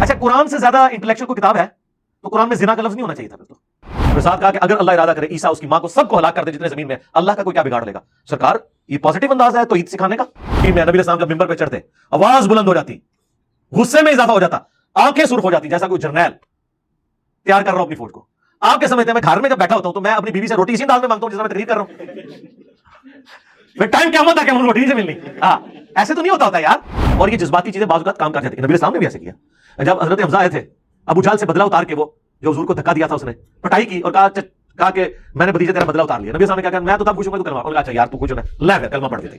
اچھا قرآن سے زیادہ انٹلیکچوئل کوئی کتاب ہے تو قرآن میں زنا کا لفظ نہیں ہونا چاہیے تھا. پھر تو ساتھ کہا کہ اگر اللہ ارادہ کرے عیسیٰ اس کی ماں کو سب کو ہلاک کر دے جتنے زمین میں, اللہ کا کوئی کیا بگاڑ لے گا. سرکار یہ پازیٹیو انداز ہے توحید سکھانے کا. میں نبی علیہ السلام جب ممبر پہ چڑھتے آواز بلند ہو جاتی, غصے میں اضافہ ہو جاتا, آنکھیں سرخ ہو جاتی جیسا کوئی جرنیل تیار کر رہا ہوں اپنی فوج کو. آپ کے سمجھتے ہیں میں گھر میں جب بیٹھا ہوتا ہوں تو میں اپنی بیوی سے روٹی اسی انداز میں مانگتا ہوں جس میں تقریر کر رہا ہوں. ٹائم کیا ہوتا ہے کہ ہم روٹی سے ملنی. ایسے تو نہیں ہوتا یار. اور یہ جذباتی چیزیں بعض اوقات کام کر جاتی ہیں. نبی علیہ السلام نے بھی ایسے کیا. جب حضرت حمزہ آئے تھے ابو جہل سے بدلہ اتار کے, وہ جو حضور کو دھکا دیا تھا اس نے پٹائی کی اور کہا کہ میں نے بھتیجے تیرا بدلہ اتار لیا. نبی صاحب نے کہا کہ میں تو تب خوش ہوں, تو کلمہ. اچھا یار تو کچھ نہیں, لے پھر کلمہ پڑھ دیتے.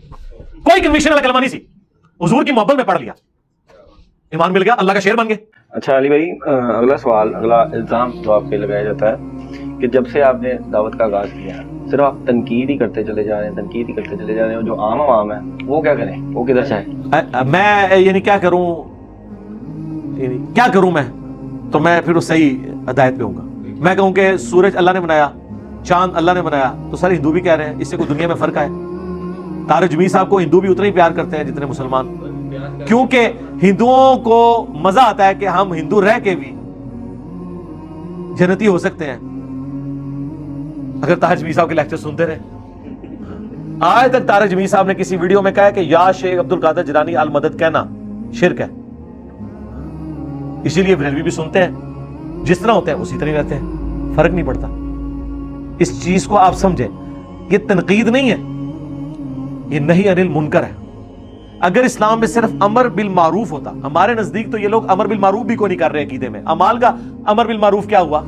کوئی کنوکشن والا کلمہ نہیں سی, حضور کی محبت میں پڑھ لیا, ایمان مل گیا, اللہ کا شعر بن گئے. اچھا علی بھائی, اگلا سوال, اگلا الزام جو آپ پہ لگایا جاتا ہے کہ جب سے آپ نے دعوت کا آغاز کیا صرف آپ تنقید ہی کرتے چلے جا رہے ہیں, تنقید ہی کرتے چلے جا رہے ہیں, جو عام عوام ہے وہ کیا کریں, وہ کدھر جائیں؟ میں یعنی کیا کروں, کیا کروں میں, تو میں پھر اس صحیح ہدایت پہ ہوں گا. میں کہوں کہ سورج اللہ نے بنایا, چاند اللہ نے بنایا, تو سارے ہندو بھی کہہ رہے ہیں, اس سے کوئی دنیا میں فرق ہے؟ طارق جمیل صاحب کو ہندو بھی اتنا ہی پیار کرتے ہیں جتنے مسلمان, کیونکہ ہندوؤں کو مزہ آتا ہے کہ ہم ہندو رہ کے بھی جنتی ہو سکتے ہیں اگر طارق جمیل صاحب کے لیکچر سنتے رہے. آج تک طارق جمیل صاحب نے کسی ویڈیو میں کہا ہے کہ یا شیخ عبد القادر جیلانی المدد کہنا شرک ہے. اسی لیے بریلوی بھی سنتے ہیں, جس طرح ہوتے ہیں اسی طرح رہتے ہیں, فرق نہیں پڑتا. اس چیز کو آپ سمجھیں, یہ تنقید نہیں ہے, یہ نہی عن المنکر ہے. اگر اسلام میں صرف امر بالمعروف ہوتا, ہمارے نزدیک تو یہ لوگ امر بالمعروف بھی کوئی نہیں کر رہے عقیدے میں. اعمال کا امر بالمعروف کیا ہوا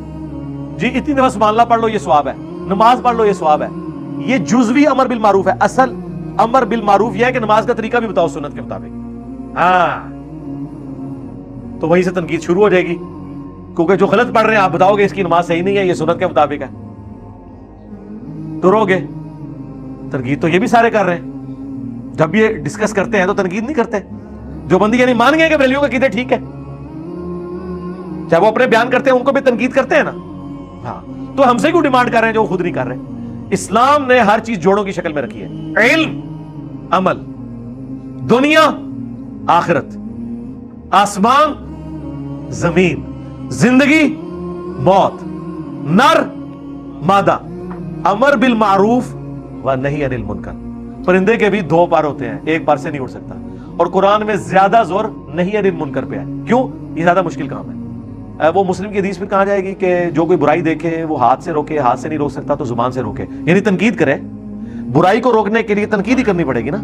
جی, اتنی دفعہ سبحان اللہ پڑھ لو یہ ثواب ہے, نماز پڑھ لو یہ ثواب ہے. یہ جزوی امر بالمعروف ہے. اصل امر بالمعروف یہ ہے کہ نماز کا طریقہ بھی بتاؤ سنت کے مطابق. تو وہیں سے تنقید شروع ہو جائے گی, کیونکہ جو غلط پڑھ رہے ہیں آپ بتاؤ گے اس کی نماز صحیح نہیں ہے, یہ سنت کے مطابق ہے, تو رو گے. تنقید تو یہ بھی سارے کر رہے ہیں. جب یہ ڈسکس کرتے ہیں تو تنقید نہیں کرتے. جو بندی یعنی مان گئے کہ بریلویوں کا عقیدہ ٹھیک ہے, چاہے وہ اپنے بیان کرتے ہیں ان کو بھی تنقید کرتے ہیں نا. ہاں, تو ہم سے کیوں ڈیمانڈ کر رہے ہیں جو خود نہیں کر رہے؟ اسلام نے ہر چیز جوڑوں کی شکل میں رکھی ہے. علم, عمل, دنیا, آخرت, آسمان, زمین, زندگی, موت, نر, مادہ, امر بالمعروف و نہی عن المنکر. پرندے کے بھی دو پر ہوتے ہیں, ایک پر سے نہیں اڑ سکتا. اور قرآن میں زیادہ زور نہی عن المنکر پہ ہے. کیوں؟ یہ زیادہ مشکل کام ہے. وہ مسلم کی حدیث پھر کہا جائے گی کہ جو کوئی برائی دیکھے وہ ہاتھ سے روکے, ہاتھ سے نہیں روک سکتا تو زبان سے روکے, یعنی تنقید کرے. برائی کو روکنے کے لیے تنقید ہی کرنی پڑے گی نا.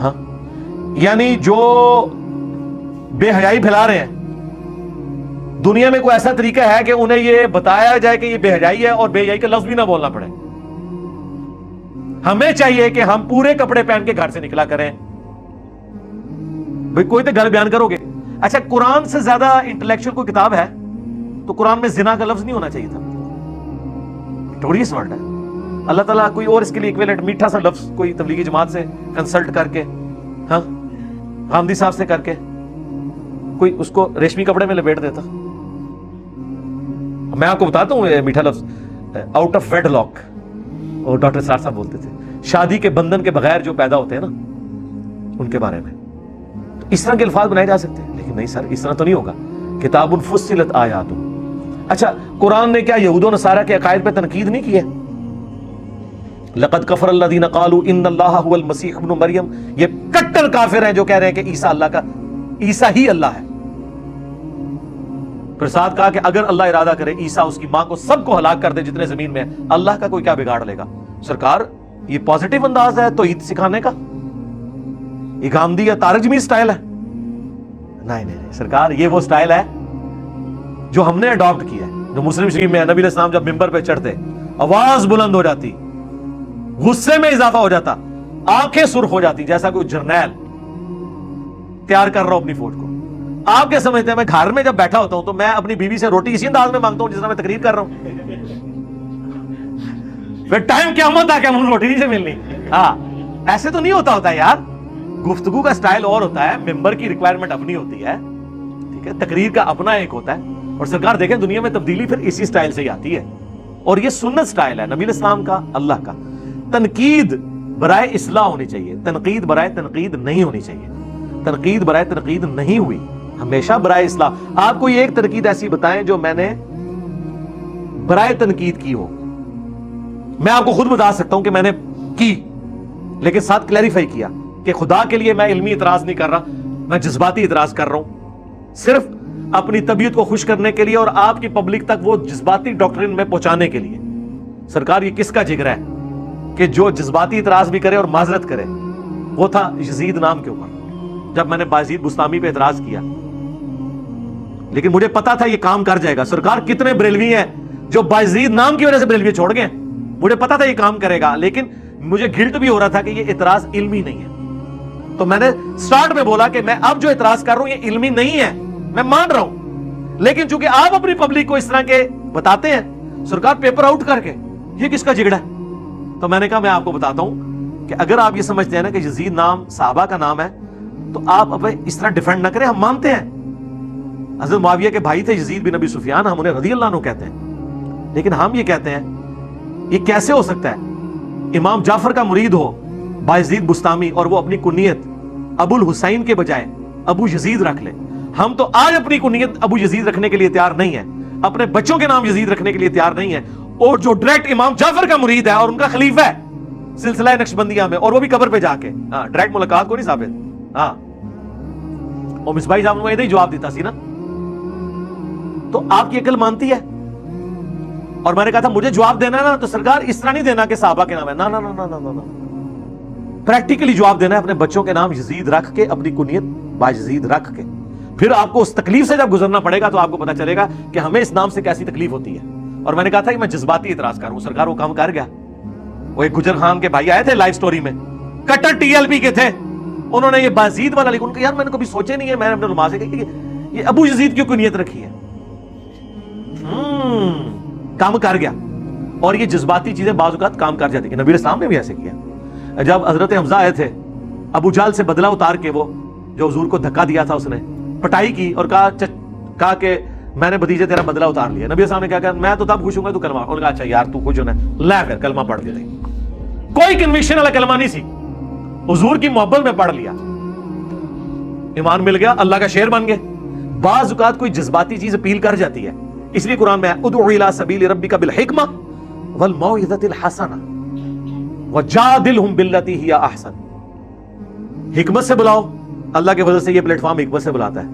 ہاں, یعنی جو بے حیائی پھیلا رہے ہیں دنیا میں کوئی ایسا طریقہ ہے کہ انہیں یہ بتایا جائے کہ یہ بے حیائی ہے اور بے حیائی کا لفظ بھی نہ بولنا پڑے. ہمیں چاہیے کہ ہم پورے کپڑے پہن کے گھر سے نکلا کریں. بھئی کوئی تو گھر بیان کرو گے. اچھا قرآن سے زیادہ انٹلیکچوئل کوئی کتاب ہے تو قرآن میں زنا کا لفظ نہیں ہونا چاہیے تھا. تھوڑی سمارٹ ہے. اللہ تعالیٰ کوئی اور اس کے لیے ایکویلنٹ میٹھا سا لفظ کوئی تبلیغی جماعت سے کنسلٹ کر کے, ہاں حامدی صاحب سے کر کے کوئی اس کو ریشمی کپڑے میں لپیٹ دیتا. میں آپ کو بتاتا ہوں میٹھا لفظ آؤٹ آف ویڈ لاک, اور ڈاکٹر سار صاحب بولتے تھے شادی کے بندھن کے بغیر جو پیدا ہوتے ہیں نا ان کے بارے میں. اس طرح کے الفاظ بنائے جا سکتے ہیں, لیکن نہیں سر, اس طرح تو نہیں ہوگا. کتاب فصلت آیات. اچھا قرآن نے کیا یہود و نصارہ کے عقائد پہ تنقید نہیں کی ہے؟ لقد کفر الذین قالوا ان اللہ هو المسیح ابن مریم. یہ کٹر کافر ہیں جو کہہ رہے ہیں کہ عیسیٰ اللہ کا, عیسیٰ ہی اللہ ہے. پھر ساتھ کہا کہ اگر اللہ ارادہ کرے عیسیٰ اس کی ماں کو سب کو ہلاک کر دے جتنے زمین میں, اللہ کا کوئی کیا بگاڑ لے گا. سرکار یہ پازیٹیو انداز ہے توحید سکھانے کا, یہ گاندھی یا طارق جمیل سٹائل ہے؟ نہیں نہیں سرکار, یہ وہ سٹائل ہے جو ہم نے اڈاپٹ کیا ہے, جو مسلم شریف میں نبی علیہ السلام جب ممبر پہ چڑھتے آواز بلند ہو جاتی, غصے میں اضافہ ہو جاتا, آنکھیں سرخ ہو جاتی جیسا کوئی جرنیل تیار کر رہا ہوں اپنی فوج کو. آپ کیا سمجھتے ہیں میں گھر میں جب بیٹھا ہوتا ہوں تو میں اپنی بیوی سے روٹی اسی انداز میں مانگتا ہوں جس طرح میں تقریر کر رہا ہوں؟ پھر ٹائم کیا ہوتا ہے کہ ہم روٹی نہیں سے ملنی. ہاں ایسے تو نہیں ہوتا یار. گفتگو کا سٹائل اور ہوتا ہے, ممبر کی ریکوائرمنٹ اپنی ہوتی ہے, ٹھیک ہے, تقریر کا اپنا ایک ہوتا ہے. اور سرکار دیکھیں دنیا میں تبدیلی پھر اسی سٹائل سے ہی آتی ہے, اور یہ سنت سٹائل ہے نبی علیہ السلام کا, اللہ کا. تنقید برائے اصلاح ہونی چاہیے, تنقید برائے تنقید نہیں ہونی چاہیے. تنقید برائے تنقید نہیں ہوئی, ہمیشہ برائے اصلاح. آپ کوئی ایک تنقید ایسی بتائیں جو میں نے برائے تنقید کی ہو. میں آپ کو خود بتا سکتا ہوں کہ میں نے کی, لیکن ساتھ کلیریفائی کیا کہ خدا کے لیے میں علمی اعتراض نہیں کر رہا, میں جذباتی اعتراض کر رہا ہوں, صرف اپنی طبیعت کو خوش کرنے کے لیے اور آپ کی پبلک تک وہ جذباتی ڈاکٹرین میں پہنچانے کے لیے. سرکار یہ کس کا جگر ہے کہ جو جذباتی اعتراض بھی کرے اور معذرت کرے؟ وہ تھا یزید نام کے اوپر, جب میں نے بایزید بستامی پہ اعتراض کیا, لیکن مجھے پتا تھا یہ کام کر جائے گا. سرکار کتنے بریلوی ہیں جو بایزید نام کی وجہ سے بریلوی چھوڑ گئے, مجھے پتا تھا یہ کام کرے گا, لیکن مجھے گلٹ بھی ہو رہا تھا کہ یہ اعتراض علمی نہیں ہے. تو میں نے سٹارٹ میں بولا کہ میں اب جو اعتراض کر رہا ہوں یہ علمی نہیں ہے, میں مان رہا ہوں, لیکن چونکہ آپ اپنی پبلک کو اس طرح کے بتاتے ہیں, سرکار پیپر آؤٹ کر کے یہ کس کا جگڑا ہے. تو میں نے کہا میں آپ کو بتاتا ہوں کہ اگر آپ یہ سمجھتے ہیں نا کہ یزید نام صحابہ کا نام ہے تو آپ اب اس طرح ڈیفینڈ نہ کریں. ہم مانتے ہیں حضرت معاویہ کے بھائی تھے یزید بن ابی سفیان, ہم انہیں رضی اللہ عنہ کہتے ہیں, لیکن ہم یہ کہتے ہیں یہ کیسے ہو سکتا ہے امام جعفر کا مرید ہو بایزید بستامی اور وہ اپنی کنیت ابو الحسین کے بجائے ابو یزید رکھ لے. ہم تو آج اپنی کنیت ابو یزید رکھنے کے لیے تیار نہیں ہے, اپنے بچوں کے نام یزید رکھنے کے لیے تیار نہیں ہے, اور جو ڈائریکٹ امام جعفر کا مرید ہے اور ان کا خلیفہ ہے سلسلہ نقشبندیہ میں, اور وہ بھی قبر پہ جا کے, ڈائریکٹ ملاقات کو نہیں ثابت. ہاں اور مصباحی صاحب نے جواب دیتا سی نا, تو آپ کی عقل مانتی ہے. اور میں نے کہا تھا مجھے جواب دینا ہے نا تو سرکار اس طرح نہیں دینا کہ صحابہ کے نام ہے, نا, پریکٹیکلی جواب دینا ہے, اپنے بچوں کے نام یزید رکھ کے, اپنی کنیت بایزید رکھ کے. پھر آپ کو اس تکلیف سے جب گزرنا پڑے گا تو آپ کو پتا چلے گا کہ ہمیں اس نام سے کیسی تکلیف ہوتی ہے. اور میں نے کہا تھا کہ میں جذباتی اعتراض کر رہا ہوں, سرکار وہ کام کر گیا. وہ ایک گجر خان کے بھائی آئے تھے لائف سٹوری میں, کٹر ٹی ایل پی کے تھے, انہوں نے یہ بازید والا لکھا, ان کو یار میں نے کبھی سوچے نہیں ہے, میں نے اپنے علماء سے کہا کہ یہ ابو یزید کیوں کنیت رکھی ہے. کام کر گیا. اور یہ جذباتی چیزیں بعض اوقات کام کر جاتی ہیں. نبی اسلام نے بھی ایسے کیا. جب حضرت حمزہ آئے تھے, ابو جہل سے بدلہ اتار کے, وہ جو حضور کو دھکا دیا تھا, اس نے پٹائی کی اور کہا کہ میں نے بھتیجے تیرا بدلہ اتار لیا. نبی اسلام نے کیا کہا, میں تو تب خوش ہوں گا تو کلمہ. انہوں نے کہا اچھا یار تو خوش ہونا ہے, لے پھر کلمہ پڑھ کے. کوئی کنوکشن والا کلمہ نہیں سی, حضور کی محبت میں پڑھ لیا, ایمان مل گیا, اللہ کا شعر بن گئے. بعض اوقات کوئی جذباتی چیز اپیل کر جاتی ہے, اس لیے قرآن میں ہے ادعو الی سبیل ربک بالحکمہ والموعظۃ الحسنہ وجادلہم باللتی ہی احسن. حکمت سے بلاؤ, اللہ کے فضل سے یہ پلیٹ فارم حکمت سے بلاتا ہے.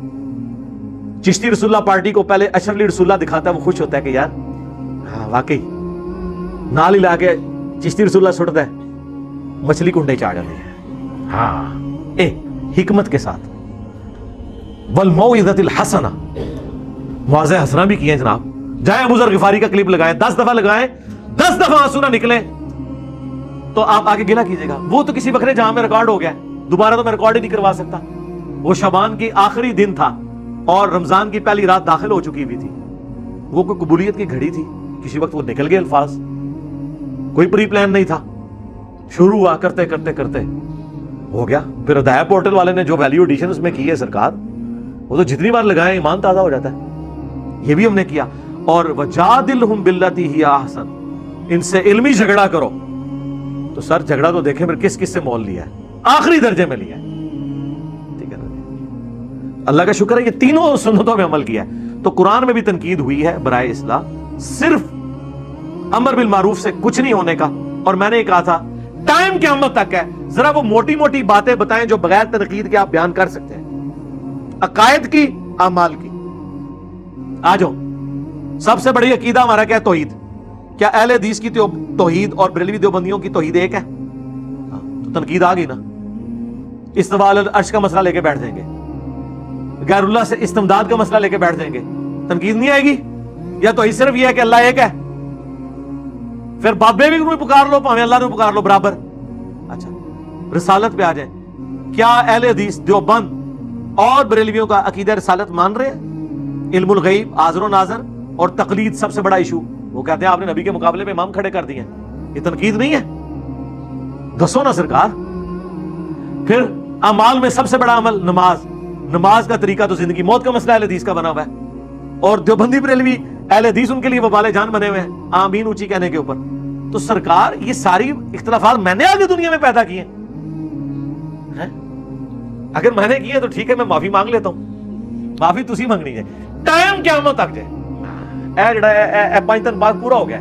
چشتی رسول اللہ پارٹی کو پہلے اشرف علی رسول اللہ دکھاتا ہے, وہ خوش ہوتا ہے کہ یار ہاں واقعی, نال ہی لا کے چشتی رسول اللہ سٹتا ہے, مچھلی کنڈے چاہ جاتی ہے. ہاں حکمت کے ساتھ. والموعظۃ الحسنہ, واضح حسنہ بھی کیے جناب. جائیں ابو ذر غفاری کا کلپ لگائیں, 10 دفعہ لگائیں, 10 دفعہ آنسو نہ نکلے تو آپ آگے گلہ کیجئے گا. وہ تو کسی بکرے جہاں میں ریکارڈ ہو گیا, دوبارہ تو میں ریکارڈ ہی نہیں کروا سکتا. وہ شعبان کی آخری دن تھا اور رمضان کی پہلی رات داخل ہو چکی ہوئی تھی. وہ کوئی قبولیت کی گھڑی تھی, کسی وقت وہ نکل گئے الفاظ, کوئی پری پلان نہیں تھا. شروع ہوا, کرتے کرتے کرتے ہو گیا. پھر ہدایہ پورٹل والے نے جو ویلیو ایڈیشن اس میں کی ہے سرکار, وہ تو جتنی بار لگائیں ایمان تازہ ہو جاتا ہے. یہ بھی ہم نے کیا. اور وجادلہم باللتی ہی احسن, ان سے علمی جھگڑا کرو. تو سر جھگڑا تو دیکھیں پھر کس کس سے مول لیا ہے, آخری درجے میں لیا ہے. ٹھیک ہے نا, اللہ کا شکر ہے یہ تینوں سنتوں میں عمل کیا ہے. تو قرآن میں بھی تنقید ہوئی ہے برائے اصلاح, صرف امر بالمعروف سے کچھ نہیں ہونے کا. اور میں نے یہ کہا تھا ٹائم قیامت تک ہے, ذرا وہ موٹی موٹی باتیں بتائیں جو بغیر تنقید کے آپ بیان کر سکتے ہیں, عقائد کی, اعمال کی. آ جاؤ, سب سے بڑی عقیدہ ہمارا کیا ہے؟ توحید. کیا اہل حدیث کی توحید اور بریلوی دیوبندیوں کی توحید ایک ہے؟ تو تنقید آ گئی نا. استواء علی العرش کا مسئلہ لے کے بیٹھ جائیں گے, غیر اللہ سے استمداد کا مسئلہ لے کے بیٹھ جائیں گے, تنقید نہیں آئے گی. یا توحید صرف یہ ہے کہ اللہ ایک ہے, پھر بابے بھی کوئی پکار لو, پاویں اللہ نے پکار لو برابر. اچھا رسالت پہ آ جائیں, کیا اہل حدیث دیوبند اور بریلویوں کا عقیدہ رسالت مان رہے ہیں؟ علم الغیب, حاضر و ناظر اور تقلید سب سے بڑا ایشو. وہ کہتے ہیں آپ نے نبی کے مقابلے میں امام کھڑے کر دیے, یہ تنقید نہیں ہے؟ دسو نا سرکار. پھر اعمال میں سب سے بڑا عمل نماز, نماز کا طریقہ تو زندگی موت کا مسئلہ اہل حدیث کا بنا ہوا ہے. اور دیوبندی بریلوی اہل حدیث ان کے لیے وبال جان بنے ہوئے ہیں آمین اونچی کہنے کے اوپر. تو سرکار یہ ساری اختلافات میں نے آگے دنیا میں پیدا کیے ہیں. اگر میں نے کیے تو ٹھیک ہے, میں معافی مانگ لیتا ہوں, ਮਾਫੀ ਤੁਸੀਂ ਮੰਗਣੀ ਹੈ ਟਾਈਮ ਕਿਆਮਤ ਤੱਕ ਜੇ। ਇਹ ਜਿਹੜਾ ਇਹ 5 ਦਿਨ ਬਾਅਦ ਪੂਰਾ ਹੋ ਗਿਆ।